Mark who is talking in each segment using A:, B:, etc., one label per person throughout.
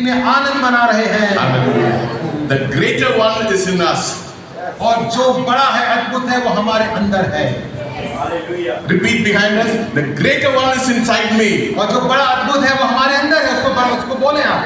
A: में आनंद मना रहे हैं।
B: Hallelujah. The greater one is in us.
A: और जो बड़ा है, अद्भुत है, वो हमारे अंदर है।
B: Repeat behind us. The greater one is inside me.
A: और जो बड़ा अद्भुत है, वो हमारे अंदर है। उसको बोले आप।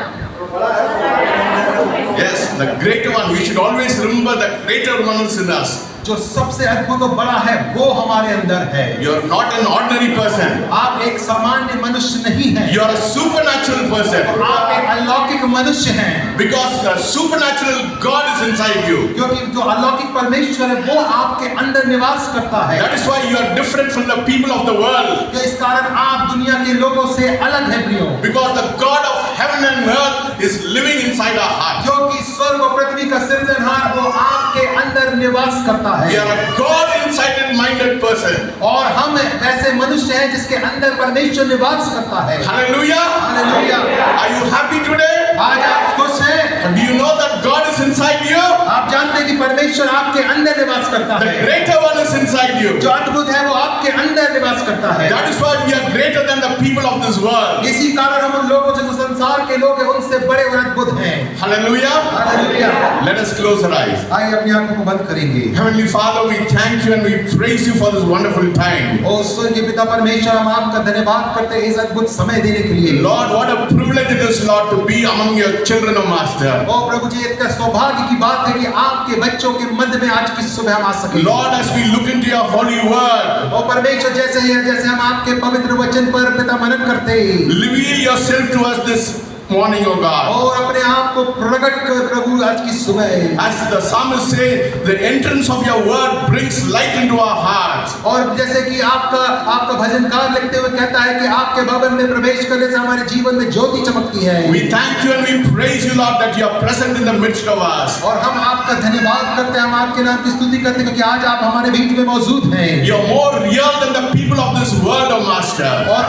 B: Yes, the greater one. We should always remember the greater one is in us.
A: जो सबसे अद्भुत और बड़ा है, वो हमारे अंदर है।
B: You are not an ordinary person.
A: आप एक सामान्य मनुष्य नहीं हैं।
B: You are a supernatural person.
A: आप एक अलौकिक मनुष्य हैं।
B: Because the supernatural God is inside you.
A: क्योंकि जो अलौकिक परमेश्वर है, वो आपके अंदर निवास करता है।
B: That is why you are different from the people of the world.
A: तो इस कारण आप दुनिया के लोगों से अलग हैं प्रियो।
B: Because the God of heaven and earth is living inside our heart.
A: क्योंकि स्वर्ग और पृथ्वी का सृजनहार वो आपके अंदर निवास करता है।
B: We are a God-incited minded person.
A: और हम ऐसे मनुष्य हैं जिसके अंदर परमेश्वर निवास करता है।
B: Hallelujah.
A: Hallelujah.
B: Are you happy today?
A: आज आप खुश हैं?
B: Do you know that God is inside you?
A: आप जानते हैं कि परमेश्वर आपके अंदर निवास करता
B: The
A: है।
B: greater one is inside you.
A: जो अद्भुत है वो आपके अंदर निवास करता है।
B: That is why we are greater than the people of this world.
A: इसी कारण हम उन लोगों से जो संसार के लोग हैं उनसे बड़े और अद्भुत हैं।
B: Hallelujah.
A: Hallelujah.
B: Let us close our eyes.
A: आइए अपनी आंखों को बंद करेंगे।
B: Heavenly Father, we thank you and we praise you for this wonderful time.
A: ओ स्वर्गीय पिता परमेश्वर, हम आपका धन्यवाद करते हैं इस अद्भुत समय देने के लिए।
B: Lord, what a privilege it is, Lord, to be among your children, O Master.
A: ओ प्रभु जी, इतना सौभाग्य की बात है कि आपके बच्चों के मध्य में आज की सुबह हम आ सके।
B: Lord, as we look into your holy word,
A: ओ परमेश्वर, जैसे हम आपके पवित्र वचन पर पिता मनन करते,
B: reveal yourself to us this morning, O God.
A: और अपने आप को प्रकट कर प्रभु आज की सुबह।
B: As the psalmist says, the entrance of your word brings light into our hearts.
A: और जैसे कि आपका भजनकार लिखते हुए कहता है कि आपके भवन में प्रवेश करने से हमारे जीवन में ज्योति चमकती है।
B: We thank you and we praise you, Lord, that you are present in the midst of us.
A: और हम आपका धन्यवाद करते हैं, हम आपके नाम की स्तुति करते हैं क्योंकि आज आप हमारे बीच में मौजूद हैं।
B: You are more real than the people of this world, O Master.
A: और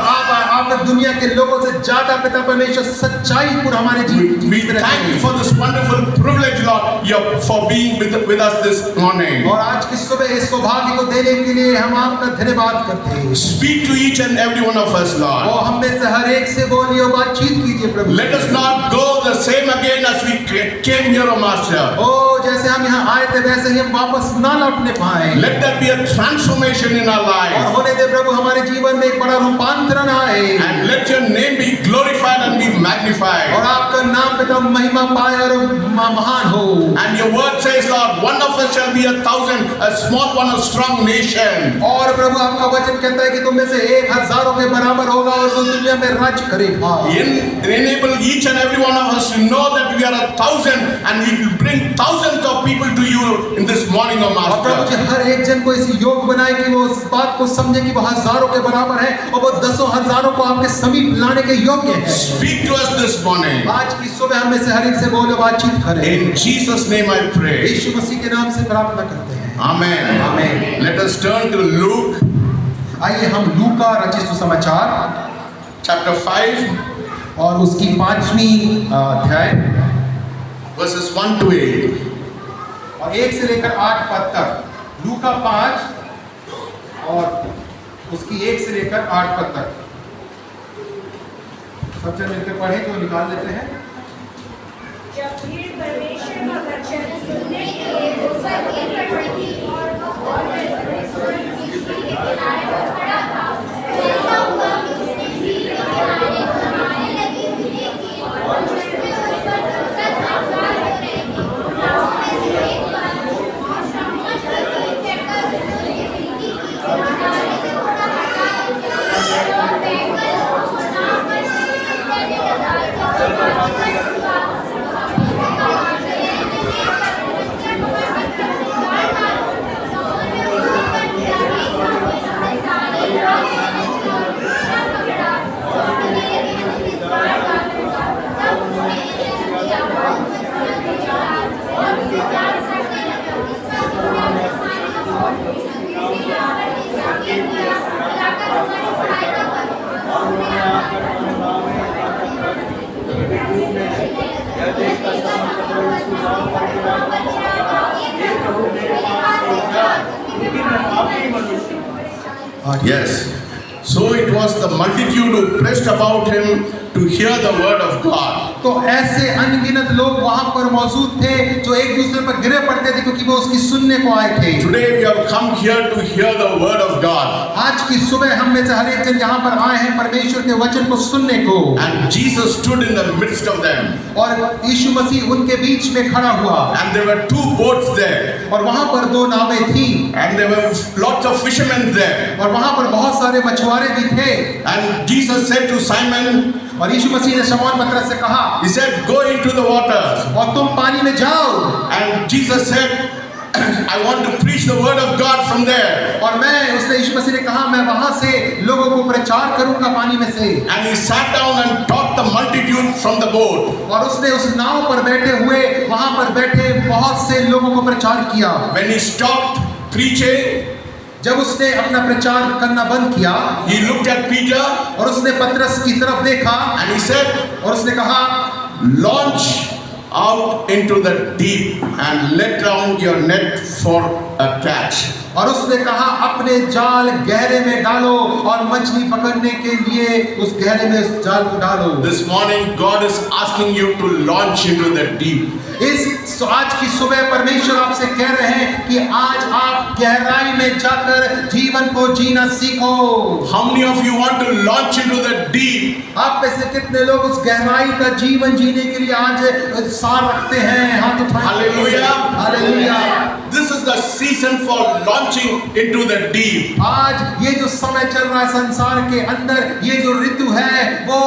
A: आप दुनिया के लोगों से ज्यादा पिता परमेश्वर सच्चाई पूर्ण हमारे जीवन।
B: We thank you for this wonderful privilege, Lord, for being with us this morning.
A: और आज की सुबह इस सौभाग्य को देने के लिए हम आपका धन्यवाद करते हैं।
B: Speak to each and every one of us, Lord.
A: और हम में से हर एक से बोलिए और बातचीत कीजिए प्रभु।
B: Let us not go the same again as we came here, O Master.
A: ओ जैसे हम यहाँ आए थे वैसे ही हम वापस ना लौटने पाए।
B: Let there be a transformation in our
A: और
B: lives.
A: होने दे प्रभु हमारे जीवन में एक बड़ा रूपांतरण आए।
B: And let your name be glorified and be magnified.
A: और आपका नाम पिता महिमा पाए और महान हो।
B: And your word says, Lord, one of us shall be 1,000, a small one, a strong nation.
A: और प्रभु आपका वचन कहता है कि तुम में से 1,000 के बराबर होगा और वो दुनिया में राज्य करेगा।
B: Enable each and every one of us to know that we are 1,000 and we will bring thousands of people to you in this morning, O
A: और प्रभु जी
B: Master.
A: हर एक जन को इस योग बनाए कि वो इस बात को समझे कि वो हजारों के बराबर है और वो दसों हजारों को आपके समीप लाने के योग्य है।
B: Speak to us this morning.
A: आज की सुबह हम में से हर एक से बोले बातचीत करें।
B: In Jesus' name I pray.
A: यीशु मसीह के नाम से प्रार्थना करते हैं।
B: Amen.
A: आमीन।
B: Let us turn to Luke
A: आइए हम लूका रचित सुसमाचार
B: chapter 5,
A: और उसकी 5वीं अध्याय
B: verses 1 to 8.
A: और 1 से लेकर 8 पद तक। लूका 5 और उसकी 1 से लेकर 8 पद तक। सब जन मिलकर पढ़े तो निकाल लेते हैं।
C: जब भीड़ परमेश्वर का वचन सुनने के लिए उसकी इकट्ठी और परमेश्वर की भीड़ के किनारे पर खड़ा था, ऐसा हुआ कि उसने भीड़ के किनारे घुमाने लगी भीड़ की और उसने उस पर सख्त आवाज करने लगी। राहों में से एक पर शामत करके चढ़कर उसने विनती की, किनारे से थोड़ा हटा और बैठकर उसको नाव पर से करने लगा।
B: Yes. So it was the multitude who pressed about him to hear the word of God.
A: तो ऐसे अनगिनत लोग वहां पर मौजूद थे जो एक दूसरे पर गिरे पड़ते थे क्योंकि वो उसकी सुनने को आए थे।
B: Today we have come here to hear the word of God.
A: आज की सुबह हम में से हर एक जन यहाँ पर आए हैं परमेश्वर के वचन को सुनने को।
B: And Jesus stood in the midst of them.
A: और यीशु मसीह उनके बीच में खड़ा हुआ।
B: And there were 2 boats there.
A: और वहां पर 2 नावें थी।
B: And there were lots of fishermen there.
A: और वहां पर बहुत सारे मछुआरे भी थे।
B: And Jesus said to Simon,
A: और यीशु मसीह ने शमौन पतरस से कहा,
B: he said, go into the waters.
A: और तुम पानी में जाओ।
B: And Jesus said, I want to preach the word of God from there.
A: और उसने यीशु मसीह ने कहा मैं वहां से लोगों को प्रचार करूंगा पानी में से।
B: And he sat down and taught the multitude from the boat.
A: और उसने उस नाव पर बैठे हुए वहां पर बैठे बहुत से लोगों को प्रचार किया।
B: When he stopped preaching,
A: जब उसने अपना प्रचार करना बंद किया,
B: he looked at Peter
A: और उसने पतरस की तरफ देखा,
B: and he said,
A: और उसने कहा,
B: launch out into the deep and let down your net for a catch.
A: और उसने कहा अपने जाल गहरे में डालो और मछली पकड़ने के लिए उस गहरे में उस जाल को डालो।
B: This morning God is asking you to launch into the deep.
A: आज की सुबह परमेश्वर आपसे कह रहे हैं कि आज आप गहराई में जाकर जीवन को जीना सीखो।
B: How many of you want to launch into the deep?
A: आप में से कितने लोग उस गहराई का जीवन जीने के लिए आज उत्साह रखते हैं? हाथ उठाएं।
B: Hallelujah.
A: Hallelujah.
B: This is the season for launching into the deep.
A: आज ये जो समय चल रहा है संसार के अंदर, ये जो ऋतु है वो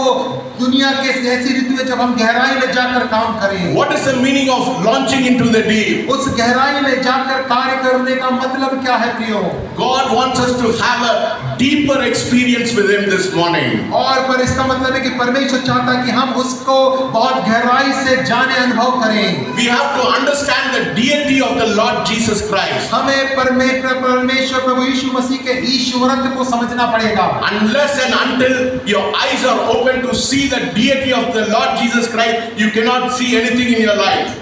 A: दुनिया के ऐसी ऋतु है जब हम गहराई में जाकर काम करें।
B: What is the meaning of launching into the deep?
A: उस गहराई में जाकर कार्य करने का मतलब क्या है प्रियो?
B: God wants us to have a deeper experience with Him this morning.
A: और पर इसका मतलब है कि परमेश्वर चाहता है कि हम उसको बहुत गहराई से जाने अनुभव करें।
B: We have to understand the deity of the Lord Jesus Christ.
A: हमें परमेश्वर प्रभु यीशु मसीह के ईश्वरत्व को समझना पड़ेगा।
B: Unless and until your eyes are open to see the deity of the Lord Jesus Christ, you cannot see anything in your life.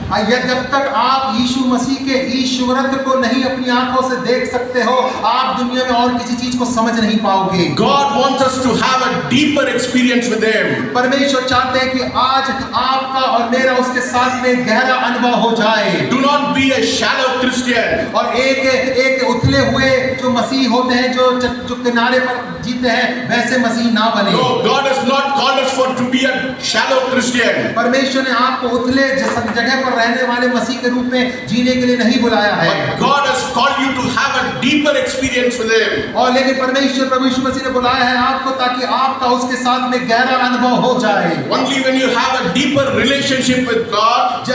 A: जब तक आप यीशु मसीह के ईश्वरत्व को नहीं अपनी आंखों से देख सकते हो, आप दुनिया में और किसी चीज को समझ नहीं पाओगे।
B: God wants us to have a deeper experience with Him.
A: परमेश्वर चाहते हैं कि आज आपका और मेरा उसके साथ में गहरा अनुभव हो जाए।
B: Do not be a shallow Christian.
A: और एक उथले हुए जो मसीह होते हैं, जो किनारे पर जीते हैं, वैसे मसीह ना बने।
B: No, God has not called us for to be a shallow Christian.
A: परमेश्वर ने आपको उथले जगह पर रहने वाले मसीह के रूप में जीने के लिए नहीं बुलाया है।
B: But God has called you to have a deeper experience with Him.
A: और लेकिन परमेश्वर प्रभु यीशु मसीह ने बुलाया है आपको ताकि आपका उसके साथ में गहरा अनुभव हो जाए।
B: Only when you have a deeper relationship with God,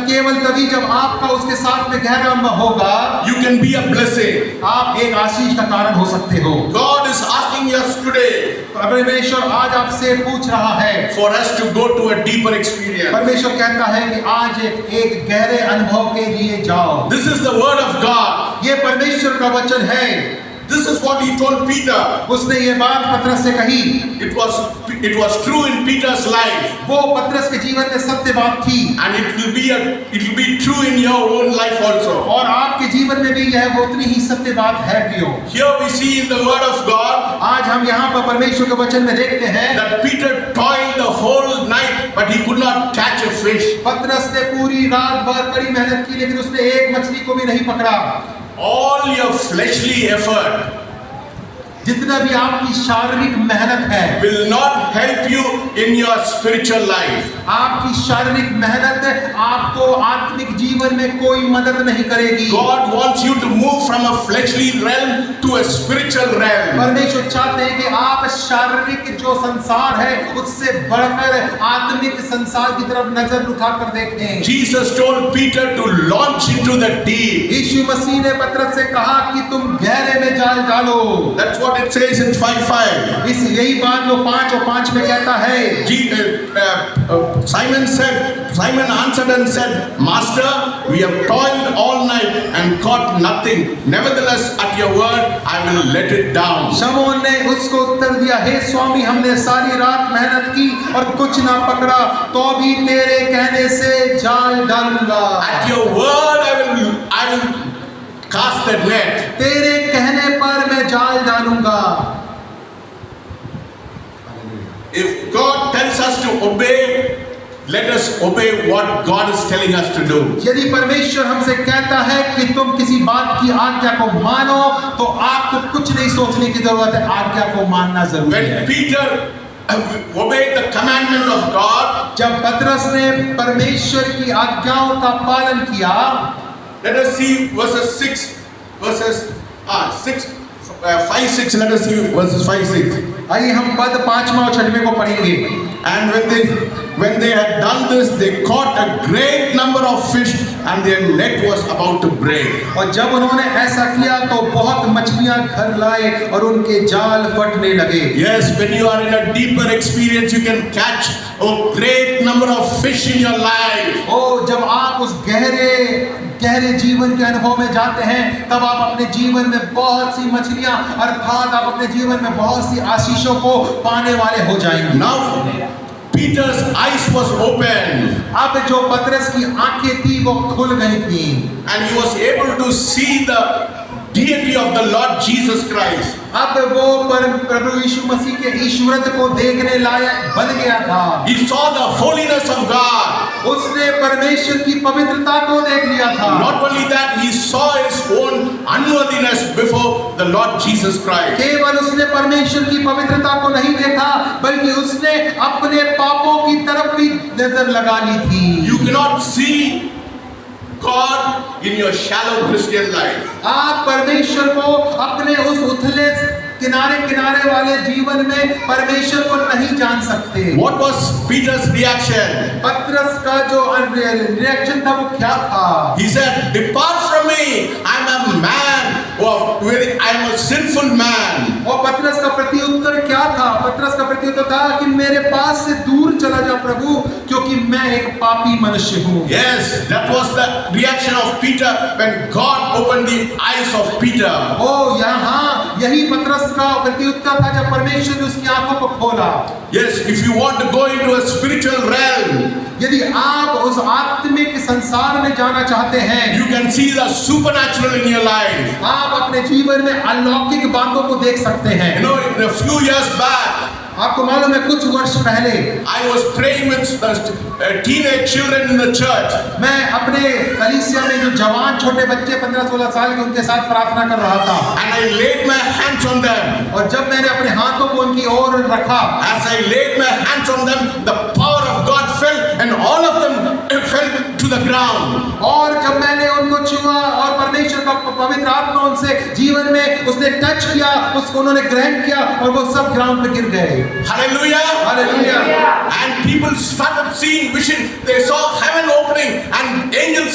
A: केवल तभी जब आपका उसके साथ में गहरा अनुभव होगा,
B: you can be a blessing.
A: आप एक आशीष का कारण हो सकते हो।
B: God is asking us today
A: परमेश्वर आज आपसे पूछ रहा है
B: for us to go to a deeper experience.
A: परमेश्वर कहता है कि आज एक गहरे अनुभव के लिए जाओ।
B: This is the word of God.
A: ये परमेश्वर का वचन है।
B: This is what He told Peter.
A: उसने ये बात पतरस से कही।
B: It was true in Peter's life.
A: वो पतरस के जीवन में सत्य बात थी।
B: And it will be true in your own life also.
A: और आपके जीवन में भी यह वो उतनी ही सत्य बात है प्रियो।
B: Here we see in the word of God
A: आज हम यहाँ पर परमेश्वर के वचन में देखते हैं
B: that Peter toiled the whole night, but he could not catch a fish.
A: पतरस ने पूरी रात भर कड़ी मेहनत की, लेकिन उसने एक मछली को भी नहीं पकड़ा।
B: All your fleshly effort
A: जितना भी आपकी शारीरिक मेहनत है
B: will not help you in your spiritual life.
A: आपकी शारीरिक मेहनत आपको आत्मिक जीवन में कोई मदद नहीं करेगी।
B: God wants you to move from a fleshly realm to a spiritual realm.
A: परमेश्वर चाहते हैं कि आप शारीरिक जो संसार है उससे बढ़कर आत्मिक संसार की तरफ नजर उठाकर देखें।
B: Jesus told Peter to launch into the deep.
A: यीशु मसीह ने पतरस से कहा कि तुम गहरे में जाल डालो।
B: That's what it says in 5:5.
A: इस यही बात वो 5 और 5 में कहता है।
B: Simon answered and said, Master, we have toiled all night and caught nothing. Nevertheless, at your word, I will let it down.
A: शमौन ने उसको उत्तर दिया, हे स्वामी, हमने सारी रात मेहनत की और कुछ ना पकड़ा, तो भी तेरे कहने से जाल डालूंगा।
B: At your word, I will cast the net.
A: तेरे कहने पर मैं जाल डालूंगा।
B: If God tells us to obey, let us obey what God is telling us to do.
A: यदि परमेश्वर हमसे कहता है कि तुम किसी बात की आज्ञा को मानो, तो आपको कुछ नहीं सोचने की जरूरत है, आज्ञा को मानना जरूरी
B: When
A: है।
B: Peter obeyed the commandment of God,
A: जब पतरस ने परमेश्वर की आज्ञाओं का पालन किया,
B: let us see verses 6, 5, 6. Let us see verses 5, 6.
A: आइए हम पद 5वां और 6वें को पढ़ेंगे।
B: And when they had done this, they caught a great number of fish, and their net was about to break.
A: और जब उन्होंने ऐसा किया तो बहुत मछलियां घर लाए और उनके जाल फटने लगे।
B: Yes, when you are in a deeper experience, you can catch a great number of fish in your life.
A: ओ जब आप उस गहरे जीवन के अनुभव में जाते हैं, तब आप अपने जीवन में बहुत सी मछलियां, अर्थात आप अपने जीवन में बहुत सी आशीषों को पाने वाले हो जाएंगे।
B: Now, Peter's eyes was open,
A: अब जो पतरस की आंखें थी वो खुल गई थी,
B: and he was able to see the deity of the Lord Jesus Christ.
A: अब वो प्रभु यीशु मसीह के ईश्वरत्व को देखने लायक बन गया था।
B: He saw the holiness of God.
A: उसने परमेश्वर की पवित्रता को देख लिया था।
B: Not only that, he saw his own unworthiness before the Lord Jesus Christ.
A: केवल उसने परमेश्वर की पवित्रता को नहीं देखा, बल्कि उसने अपने पापों की तरफ भी नजर लगा ली थी।
B: You cannot see God in your shallow Christian life.
A: आप परमेश्वर को अपने उस उथले किनारे वाले जीवन में परमेश्वर को नहीं जान सकते।
B: What was Peter's reaction?
A: पतरस का जो रिएक्शन था वो क्या था?
B: He said, "Depart from me. I am a man. I am a sinful man."
A: और पतरस का प्रत्युत्तर क्या था? पतरस का प्रत्युत्तर था कि मेरे पास से दूर चला जा प्रभु, क्योंकि मैं एक पापी मनुष्य हूँ।
B: Yes, that was the reaction of Peter when God opened the eyes of Peter.
A: ओ यहाँ यही पतरस का प्रत्युत्तर था जब परमेश्वर ने उसकी आंखों को खोला।
B: Yes, if you want to go into a spiritual realm,
A: यदि आप उस आत्मिक संसार में जाना चाहते हैं,
B: you can see the supernatural in your life.
A: आप अपने जीवन में अलौकिक बातों को देख सकते हैं।
B: You know, a few years back,
A: आपको मालूम है कुछ वर्ष पहले
B: I was praying with teenage children in the church.
A: मैं अपने कलीसिया में जो जवान छोटे बच्चे 15-16 साल के उनके साथ प्रार्थना कर रहा था।
B: And I laid my hands on them.
A: और जब मैंने अपने हाथों को उनकी ओर रखा,
B: As I laid my hands on them, the power of God fell, and all of them fell to the ground.
A: और जब मैंने उनको छुआ और परमेश्वर का पवित्र आत्मा उनसे जीवन में उसने टच किया, उसको उन्होंने ग्रहण किया और वो सब ग्राउंड पे गिर गए।
B: Hallelujah.
A: Hallelujah.
B: And people started seeing vision. They saw heaven opening and angels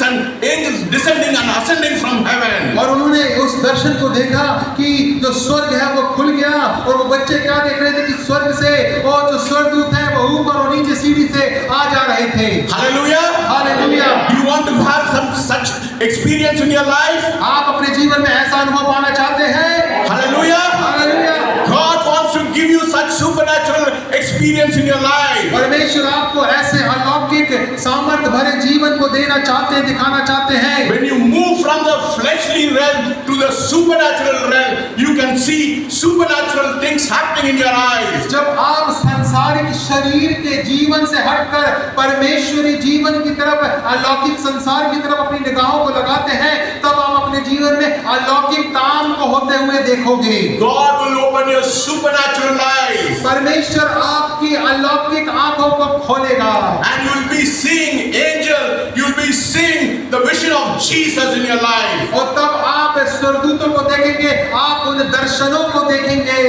B: descending and ascending from heaven.
A: और उन्होंने उस दर्शन को देखा कि जो स्वर्ग है वो खुल गया, और वो बच्चे क्या देख रहे थे कि स्वर्ग से और जो स्वर्गदूत है वो ऊपर और नीचे सीढ़ी से आ जा रहे थे।
B: Hallelujah.
A: Hallelujah.
B: Do you want to have some such experience in your life?
A: आप अपने जीवन में ऐसा अनुभव पाना चाहते हैं?
B: Hallelujah.
A: Hallelujah.
B: God wants to give you such supernatural experience in your life.
A: परमेश्वर आपको ऐसे अलौकिक सामर्थ्य भरे जीवन को देना चाहते हैं, दिखाना चाहते हैं।
B: When you move from the fleshly realm to the supernatural realm, you can see supernatural things happening in your eyes.
A: जब आप सांसारिक शरीर के जीवन से हटकर परमेश्वरी जीवन की तरफ, अलौकिक संसार की तरफ अपनी निगाहों को लगाते हैं, तब आप अपने जीवन में अलौकिक काम को होते हुए देखोगे।
B: God will open your supernatural eyes,
A: परमेश्वर आपकी अलौकिक आंखों को खोलेगा,
B: and you will be seeing angel. You will be seeing the vision of Jesus in your life,
A: और तब आप स्वर्गदूतों को देखेंगे, आप उन दर्शनों को देखेंगे,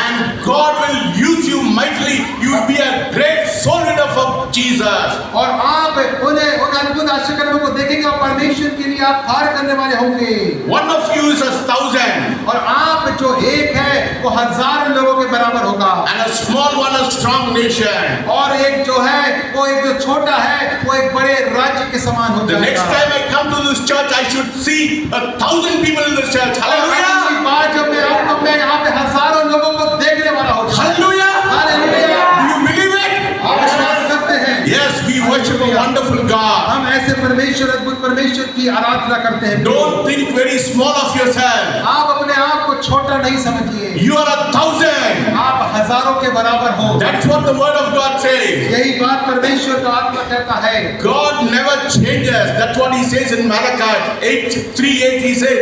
B: and God will use you mightily. You will be a great soul winner for Jesus.
A: और आप उन अद्भुत आश्चर्यों को देखेंगे और परमेश्वर के लिए आप कार्य करने वाले होंगे।
B: One of you is 1,000,
A: और आप जो एक है वो 1000 लोगों के बराबर होगा,
B: and a small one a strong nation.
A: और एक जो है वो एक जो छोटा है वो एक बड़े राज्य के समान हो
B: The next
A: जाएगा।
B: time I come to this church, I should see 1,000 people in this church. Hallelujah!
A: अगली बार जब मैं आऊंगा, मैं यहाँ पे हजारों लोगों को देखने वाला हूँ।
B: Hallelujah!
A: Hallelujah.
B: Do you believe it?
A: आप विश्वास करते हैं?
B: Yes, we worship a wonderful God.
A: हम ऐसे परमेश्वर, अद्भुत परमेश्वर की आराधना करते हैं।
B: Don't think very small of yourself.
A: आप अपने आप को छोटा नहीं समझिए।
B: You are 1,000.
A: आप हजारों के बराबर हो।
B: That's what the word of God says.
A: यही बात परमेश्वर का आत्मा कहता है।
B: God never changes. That's what he says in Malachi 8:3-8. He says,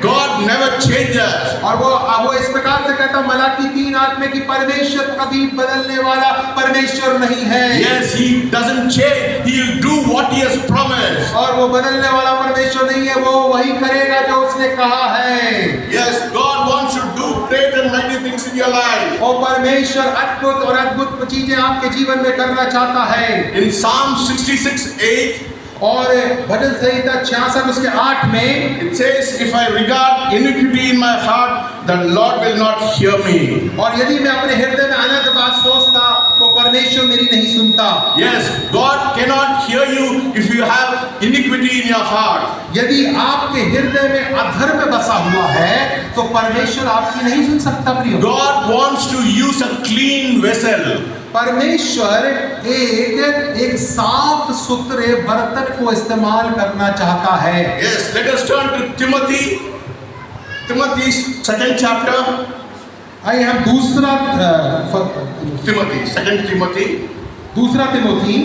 B: God never changes.
A: और वो इस प्रकार से कहता, मलाकी 3:8 में कि परमेश्वर कभी बदलने वाला परमेश्वर नहीं है।
B: Yes, he doesn't change. He will do what he has promised.
A: और वो बदलने वाला परमेश्वर नहीं है, वो वही करेगा जो उसने कहा है।
B: Yes, God wants to do great and mighty things in your life.
A: और परमेश्वर अद्भुत चीजें आपके जीवन में करना चाहता है।
B: In Psalm 66:8,
A: और भजन संहिता 66 उसके 8 में
B: it says, if I regard iniquity in my heart, the Lord will not hear me.
A: और यदि मैं अपने हृदय में अनर्थ बात सोचता तो परमेश्वर मेरी नहीं सुनता।
B: Yes, God cannot hear you if you have iniquity in your heart.
A: यदि आपके हृदय में अधर्म बसा हुआ है तो परमेश्वर आपकी नहीं सुन सकता प्रियो।
B: God wants to use a clean vessel.
A: परमेश्वर एक साफ सुथरे बर्तन को इस्तेमाल करना चाहता है।
B: Yes, let us turn to Timothy. Timothy's 2nd chapter.
A: आइए हम दूसरा तिमोथी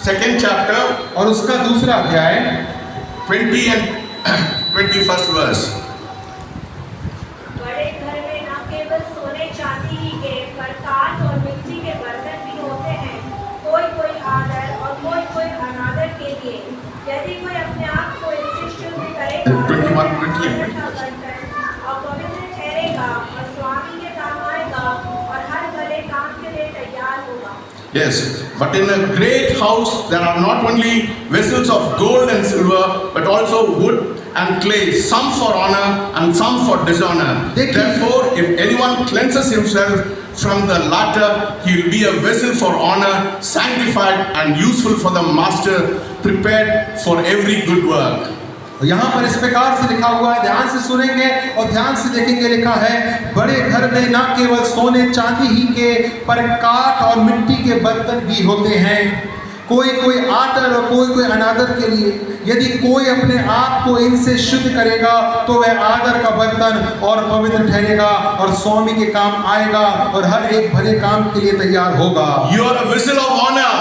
B: 2nd chapter
A: और उसका दूसरा अध्याय
B: 20 and 21st verse.
C: बड़े घर में न केवल सोने चांदी ही के पर काठ और मिट्टी के बर्तन भी होते हैं, कोई आदर और कोई अनादर के लिए। यदि कोई अपने आप को इनसे शुद्ध करेगा तो वह आदर का बर्तन और पवित्र ठहरेगा और स्वामी के काम आएगा और हर भले काम के लिए तैयार होगा।
B: Yes, but in a great house there are not only vessels of gold and silver, but also wood and clay, some for honor and some for dishonor. Therefore, if anyone cleanses himself from the latter, he will be a vessel for honor, sanctified and useful for the master, prepared for every good work.
A: यहाँ पर इस प्रकार से लिखा हुआ है, ध्यान से सुनेंगे और ध्यान से देखेंगे। लिखा है, बड़े घर में न केवल सोने चांदी ही के पर काठ और मिट्टी के बर्तन भी होते हैं, कोई आदर और कोई अनादर के लिए। यदि कोई अपने आप को इनसे शुद्ध करेगा तो वह आदर का बर्तन और पवित्र ठहरेगा और स्वामी के काम आएगा और हर एक भले काम के लिए तैयार होगा।
B: You are a vessel of honor.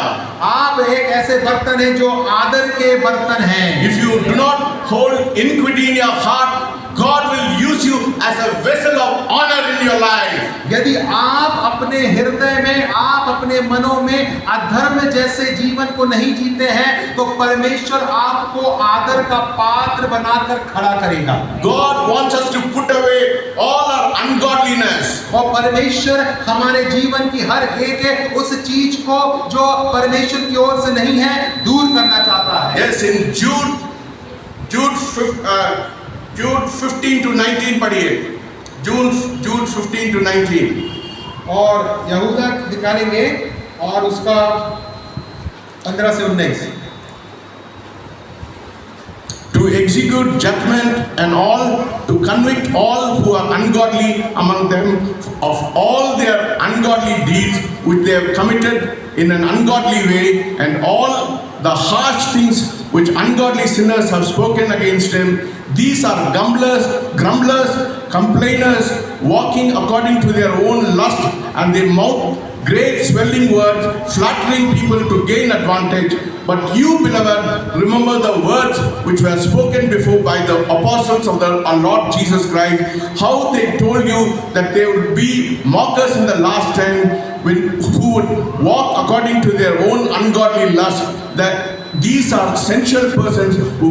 A: आप एक ऐसे बर्तन हैं जो आदर के बर्तन हैं।
B: If you do not hold iniquity in your heart, God will use you as a vessel of honor in your life.
A: यदि आप अपने हृदय में, आप अपने मनों में अधर्म जैसे जीवन को नहीं जीते हैं तो परमेश्वर आपको आदर का पात्र बनाकर खड़ा करेगा।
B: God wants us to put away all our ungodliness.
A: और परमेश्वर हमारे जीवन की हर एक उस चीज को जो परमेश्वर की ओर से नहीं है दूर करना चाहता है।
B: Yes, in Jude 15 to 19 पढ़िए। Jude 15 to 19।
A: और यहूदा निकालेंगे और उसका 15 से 19।
B: To execute judgment and all, to convict all who are ungodly among them of all their ungodly deeds which they have committed in an ungodly way, and all the harsh things which ungodly sinners have spoken against him. These are grumblers, complainers, walking according to their own lust, and they mouth great swelling words, flattering people to gain advantage. But you, beloved, remember the words which were spoken before by the apostles of our Lord Jesus Christ, how they told you that there would be mockers in the last time, who would walk according to their own ungodly lust, that these are sensual persons who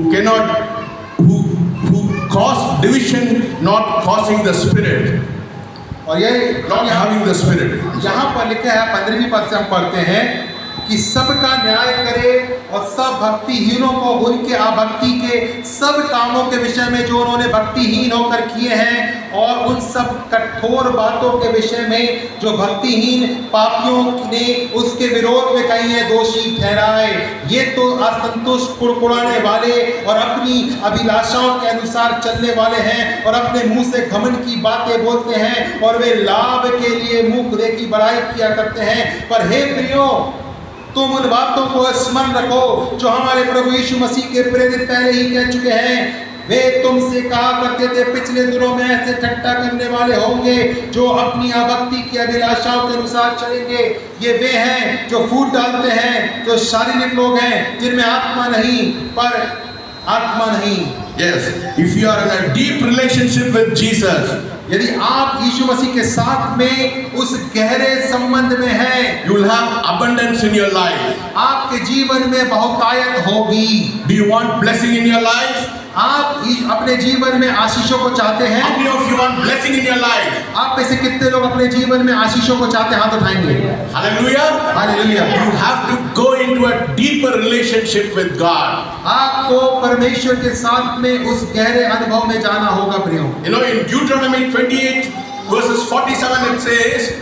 B: cause division, not causing the spirit.
A: और ये
B: Not having the spirit.
A: यहाँ पर लिखा है 15वीं पद से हम पढ़ते हैं कि सबका न्याय करे और सब भक्तिहीनों को उनके अभक्ति के सब कामों के विषय में जो उन्होंने भक्तिहीन होकर किए हैं, और उन सब कठोर बातों के विषय में जो भक्तिहीन पापियों ने उसके विरोध में कही है दोषी ठहराए। ये तो असंतुष्ट कुड़कुड़ाने वाले और अपनी अभिलाषाओं के अनुसार चलने वाले हैं और अपने मुंह से घमंड की बातें बोलते हैं और वे लाभ के लिए मुंह देखी बड़ाई किया करते हैं। पर हे प्रियो, तुम उन बातों को स्मरण रखो जो हमारे प्रभु यीशु मसीह के प्रेरित पहले ही कह चुके हैं। वे तुमसे कहा करते थे, पिछले दिनों में ऐसे ठट्ठा करने वाले होंगे जो अपनी अभक्ति की अभिलाषाओं के अनुसार चलेंगे। ये वे हैं जो फूट डालते हैं, जो शारीरिक लोग हैं, जिनमें आत्मा नहीं पर आत्मा नहीं।
B: Yes, if you are in a deep relationship with Jesus,
A: यदि आप यीशु मसीह के साथ में उस गहरे संबंध में हैं,
B: you will have abundance in your life.
A: आपके जीवन में बहुतायत होगी।
B: Do you want blessing in your life?
A: आप अपने जीवन में आशीषों को चाहते हैं?
B: How many of you want blessing in your life?
A: आप में से कितने लोग अपने जीवन में आशीषों को चाहते हैं? हाथ उठाएंगे।
B: Hallelujah.
A: Hallelujah.
B: You have to go into a deeper relationship with God.
A: आपको परमेश्वर के साथ में उस गहरे अनुभव में जाना होगा प्रियो।
B: You know, in Deuteronomy 28 verses 47 it says,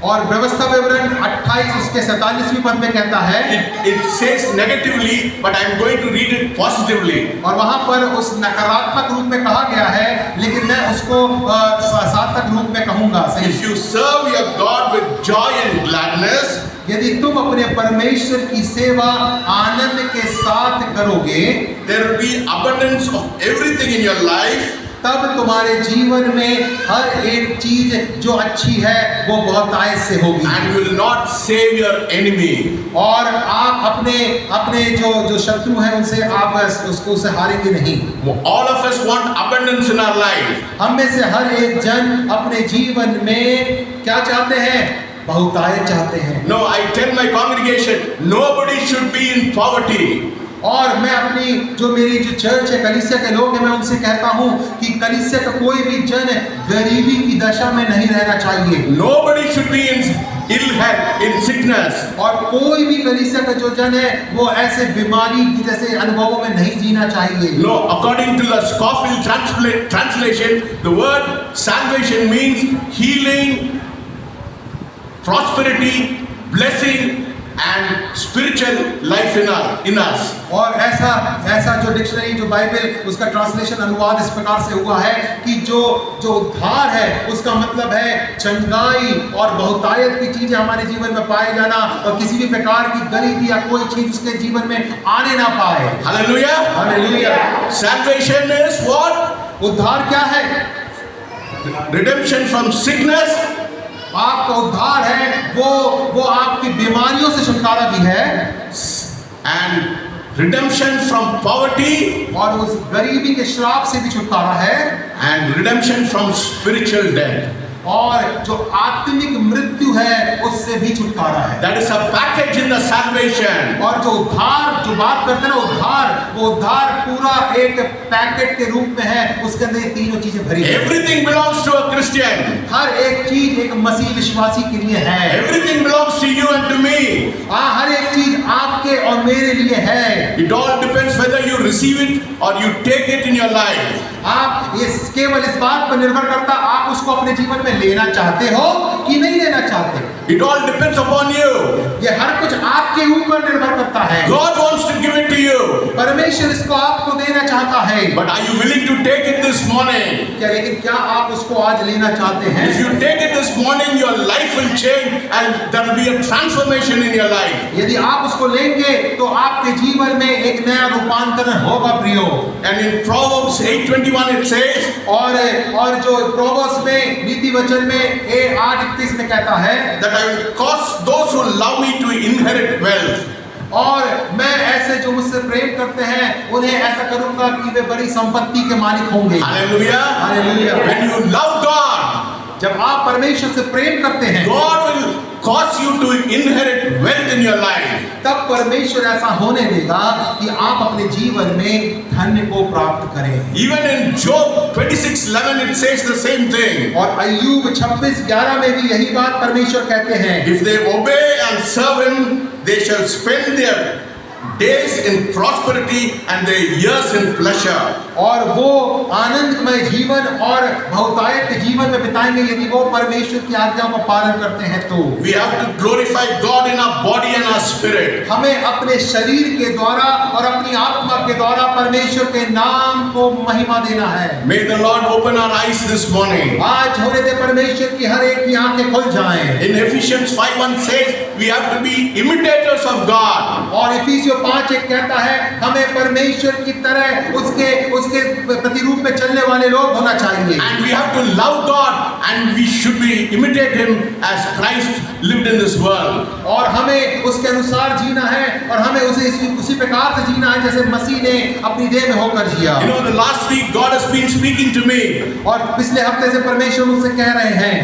A: और व्यवस्था विवरण 28 उसके 47वें पद में कहता है,
B: it says negatively, but I am going to read it positively.
A: और वहां पर उस नकारात्मक रूप में कहा गया है, लेकिन मैं उसको सार्थक रूप में कहूंगा। सही।
B: If you serve your God with joy and gladness,
A: यदि तुम अपने परमेश्वर की सेवा आनंद के साथ करोगे,
B: there will be abundance of everything in your life.
A: तब तुम्हारे जीवन में हर एक चीज जो अच्छी है वो बहुतायत से होगी।
B: And you will not save your enemy.
A: और आप अपने जो शत्रु हैं उनसे आप उससे हारेंगे नहीं।
B: All of us want abundance in our life.
A: हम में से हर एक जन अपने जीवन में क्या चाहते हैं? बहुतायत चाहते हैं।
B: No, I tell my congregation, nobody should be in poverty.
A: और मैं अपनी जो मेरी जो चर्च है, कलीसिया के लोग हैं, मैं उनसे कहता हूँ कि कलीसिया का कोई भी जन गरीबी की दशा में नहीं रहना चाहिए।
B: Nobody should be in ill health, in sickness.
A: और कोई भी कलीसिया का जो जन है वो ऐसे बीमारी की जैसे अनुभवों में नहीं जीना चाहिए।
B: No, according to the Scofield translation, the word salvation means healing, prosperity, blessing, and spiritual life in us.
A: और ऐसा जो डिक्शनरी जो बाइबल उसका ट्रांसलेशन अनुवाद इस प्रकार से हुआ है कि जो उद्धार है उसका मतलब है चंगाई और बहुतायत की चीजें हमारे जीवन में पाए जाना, और किसी भी प्रकार की गरीबी या कोई चीज उसके जीवन में आने ना पाए।
B: Hallelujah.
A: Hallelujah.
B: Salvation is what?
A: उद्धार क्या है?
B: Redemption from sickness.
A: आपका उद्धार है वो आपकी बीमारियों से छुटकारा भी है,
B: And redemption from poverty.
A: और उस गरीबी के श्राप से भी छुटकारा है,
B: And redemption from spiritual death.
A: और जो आत्मिक मृत्यु है उससे भी छुटकारा है।
B: That is a package in the salvation.
A: और जो उद्धार जो बात करते हैं ना उद्धार, वो उद्धार पूरा एक पैकेट के रूप में है, उसके अंदर ये तीनों चीजें भरी हैं।
B: Everything belongs to a Christian.
A: हर एक चीज एक मसीह विश्वासी के लिए है।
B: Everything belongs to you and to me.
A: हर एक चीज आपके और मेरे लिए है।
B: It all depends whether you receive it or you take it in your life.
A: आप ये केवल इस बात पर निर्भर करता आप उसको अपने जीवन में लेना चाहते हो कि नहीं लेना चाहते।
B: It all depends upon you.
A: ये हर कुछ आपके ऊपर निर्भर करता है।
B: God wants to give it to you.
A: परमेश्वर इसको आपको देना चाहता है।
B: But are you willing to take it this morning?
A: लेकिन क्या आप उसको आज लेना चाहते हैं?
B: If you take it this morning, your life will change and there will be a transformation in your life.
A: यदि आप उसको लेंगे तो आपके जीवन में एक नया रूपांतरण होगा प्रियो।
B: And in Proverbs 8:21 it says,
A: और जो प्रोवर्ब्स में नीति वचन में 8:31 में कहता है
B: that I will cause those who love me to inherit wealth.
A: और मैं ऐसे जो मुझसे प्रेम करते हैं उन्हें ऐसा करूंगा कि वे बड़ी संपत्ति के मालिक होंगे।
B: Hallelujah.
A: Hallelujah.
B: When you love God,
A: जब आप परमेश्वर से प्रेम करते हैं
B: God will cause you to inherit wealth in your life.
A: तब परमेश्वर ऐसा होने देगा कि आप अपने जीवन में धन्य को प्राप्त करें।
B: Even in Job 26:11 it says the same thing.
A: और अय्यूब 26:11 में भी यही बात परमेश्वर कहते हैं,
B: If they obey and serve him, they shall spend their days in prosperity and their years in pleasure.
A: और वो आनंदमय जीवन और बहुतायत के जीवन में बिताएंगे यदि वो परमेश्वर की आज्ञाओं का पालन करते हैं तो।
B: We have to glorify God in our body and our spirit.
A: हमें अपने शरीर के द्वारा और अपनी आत्मा के द्वारा परमेश्वर के नाम को महिमा देना है।
B: May the Lord open our eyes this morning.
A: आज होने दे परमेश्वर की हर एक की आंखें खुल जाएं।
B: In Ephesians 5:1 says, we have to be imitators of God.
A: और इफिसियों 5:1 कहता है हमें परमेश्वर की तरह उसके प्रतिरूप में चलने वाले लोग होना चाहिए।
B: And we have to love God, and we should be imitate Him as Christ lived in this world.
A: और हमें उसके अनुसार जीना है और हमें उसी प्रकार से जीना है जैसे मसीह ने अपनी देह में होकर जिया।
B: You know, the last week God has been speaking to me.
A: और पिछले हफ्ते से परमेश्वर मुझसे कह रहे हैं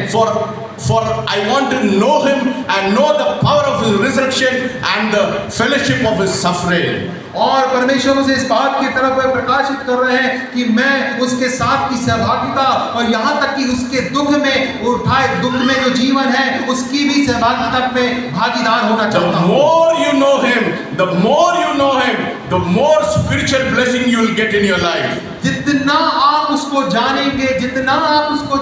B: For I want to know Him and know the power of His resurrection and the fellowship of His suffering.
A: और परमेश्वर मुझे इस बात की तरफ प्रकाशित कर रहे हैं कि मैं उसके साथ की सहभागिता और यहाँ तक कि उसके दुख में उठाए दुख में जो जीवन है उसकी भी सहभागिता में भागीदार होना
B: The
A: चाहता हूँ।
B: more you know Him, the more you know Him, the more spiritual blessing you will get in your life.
A: जितना आप उसको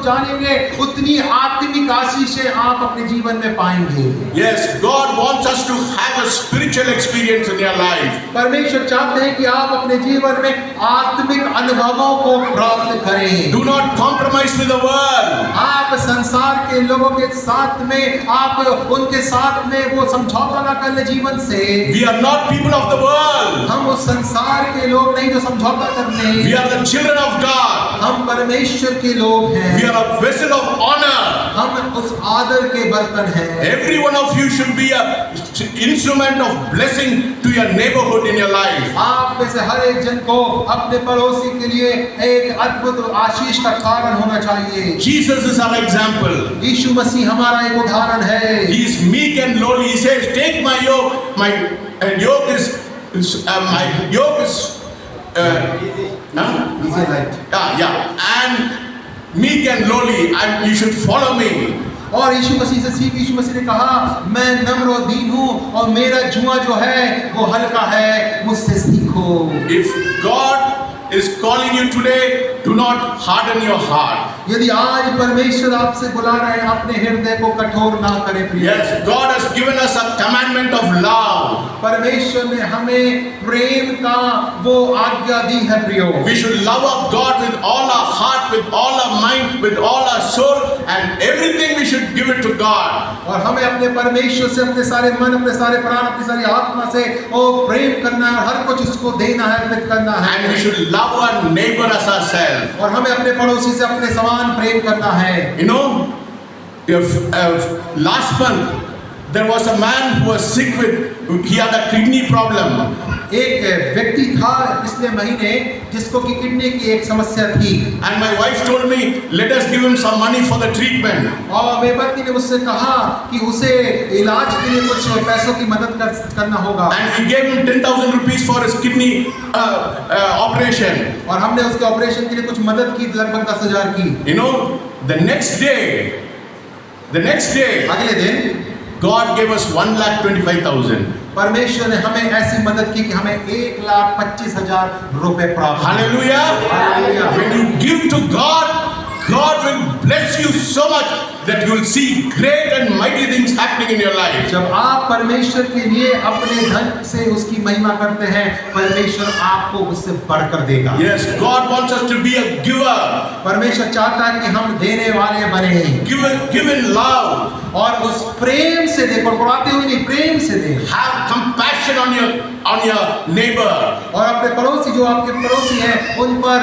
A: जानेंगे उतनी आत्मिक आशीषें आप अपने जीवन में पाएंगे।
B: Yes, God wants us to have a spiritual experience in your life.
A: परमेश्वर चाहते हैं कि आप अपने जीवन में आत्मिक अनुभवों को प्राप्त करें।
B: Do not compromise with the world.
A: आप संसार के लोगों के साथ में आप उनके साथ में वो समझौता ना कर ले जीवन से।
B: We are not people of the world.
A: हम उस संसार के लोग नहीं जो समझौता करने।
B: We are the children of God.
A: हम परमेश्वर के लोग हैं।
B: We are a vessel of honor.
A: हम उस आदर के बर्तन हैं।
B: Every one of you should be a instrument of blessing to your neighborhood in your life.
A: आप में से हर एक जन को अपने पड़ोसी के लिए एक अद्भुत आशीष का कारण होना चाहिए।
B: Jesus is our example.
A: यीशु मसीह हमारा एक उदाहरण है।
B: He is meek and lowly. He says, "Take my yoke. My yoke is
A: Easy light.
B: and meek and lowly, and you should follow me."
A: और यीशु मसीह से सीख यीशु मसीह ने कहा मैं नम्र और दीन हूँ और मेरा जुआ जो है वो हल्का है, मुझसे सीखो।
B: If God is calling you today, do not harden your heart.
A: यदि आज परमेश्वर आपसे बुला रहे हैं अपने हृदय को कठोर ना करें प्रिय।
B: Yes, God has given us a commandment of love.
A: परमेश्वर ने हमें प्रेम का वो आज्ञा दी है प्रियो।
B: We should love up God with all our heart, with all our mind, with all our soul, and everything we should give it to God.
A: और हमें अपने परमेश्वर से अपने सारे मन, अपने सारे प्राण, अपनी सारी आत्मा से वो प्रेम करना है, हर कुछ उसको देना है, अर्पित करना है।
B: And we should love our neighbor as ourselves.
A: और हमें अपने पड़ोसी से अपने समान प्रेम करना है।
B: You know, last month there was a man who was sick he had a kidney problem.
A: एक व्यक्ति था पिछले महीने जिसको कि किडनी की एक समस्या थी।
B: And my wife told me, let us give him some money for the treatment.
A: और मेरी पत्नी ने मुझसे कहा कि उसे इलाज के लिए कुछ पैसों की मदद करना होगा।
B: And we gave him 10,000 rupees for his kidney operation.
A: और हमने उसके ऑपरेशन के लिए कुछ मदद की, लगभग 10,000 की।
B: You know, the next day,
A: अगले दिन
B: God gave us 1,25,000.
A: परमेश्वर ने हमें ऐसी मदद की कि हमें 1,25,000 रुपए प्राप्त।
B: Hallelujah!
A: Hallelujah.
B: When you give to God, God will bless you so much that you will see great and mighty things happening in your life.
A: जब आप परमेश्वर के लिए अपने धन से उसकी महिमा करते हैं, परमेश्वर आपको उससे बढ़कर देगा।
B: Yes, God wants us to be a giver.
A: परमेश्वर चाहता है कि हम देने वाले बने।
B: Give in love.
A: और उस प्रेम से दे, कुड़कुड़ाते हुए नहीं, प्रेम से दे।
B: Have compassion on your neighbor.
A: और अपने पड़ोसी जो आपके पड़ोसी हैं उन पर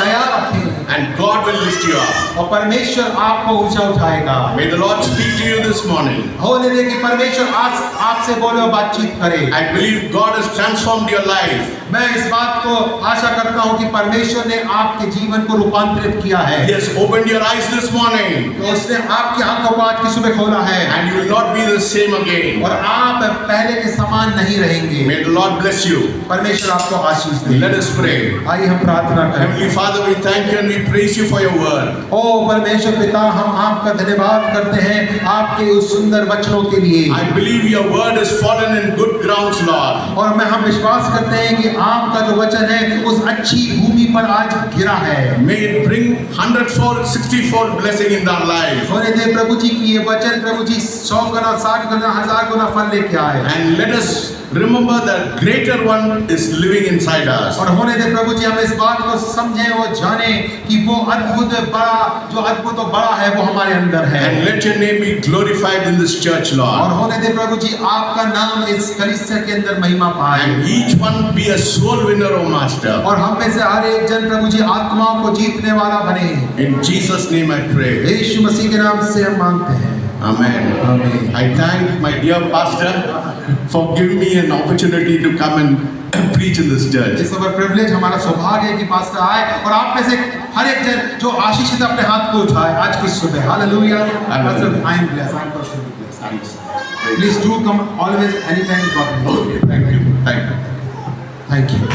A: दया रखें।
B: And God will lift you up.
A: और परमेश्वर आपको ऊंचा उठाएगा।
B: May the Lord speak to you this morning.
A: होने दे कि परमेश्वर आज आपसे बोले और बातचीत करे।
B: I believe God has transformed your life.
A: मैं इस बात को आशा करता हूँ कि परमेश्वर ने आपके जीवन को रूपांतरित किया है।
B: He has opened your eyes this morning.
A: तो उसने आपकी आंखों को आज की सुबह खोला है।
B: And you will not be the same again.
A: और आप पहले के समान नहीं रहेंगे।
B: May the Lord bless you.
A: परमेश्वर आपको आशीष दे।
B: Let us pray.
A: आइए हम प्रार्थना करें।
B: Heavenly Father, we thank you and we praise you for your word.
A: ओ परमेश्वर पिता, हम आपका धन्यवाद करते हैं आपके उस सुंदर वचनों के लिए।
B: I believe your word has fallen in good grounds, Lord.
A: और हम विश्वास करते हैं कि आपका जो वचन है उस अच्छी भूमि पर आज गिरा है।
B: May it bring 100-fold, 60-fold blessing in our lives.
A: होने दे प्रभु जी की ये वचन प्रभु जी 100 गुना, 60 गुना, 1000 गुना फल लेके आए।
B: And let us remember that greater one is living inside us.
A: और होने दे प्रभु जी हम इस बात को समझें और जानें कि वो अद्भुत बड़ा जो अद्भुत और बड़ा है वो हमारे अंदर है।
B: And let your name be glorified in this church,
A: और
B: Lord.
A: होने दे प्रभु जी आपका नाम इस कलीसिया के अंदर महिमा पाए।
B: And each one be a soul winner, O Master.
A: और हम में से हर एक जन प्रभु जी आत्माओं को जीतने वाला बने।
B: In Jesus' name I pray.
A: यीशु मसीह के नाम से हम मांगते हैं।
B: Amen.
A: Amen.
B: I thank my dear pastor for giving me an opportunity to come and preach in this church.
A: इस बार प्रिविलेज हमारा सौभाग्य है कि पास्टर आए और आप में से हर एक जन जो आशीषित अपने हाथ को उठाए आज की सुबह। Hallelujah. Pastor I am blessed, I am personally blessed. Please do come always anytime God.
B: Okay, thank you. Thank you.
A: Thank you.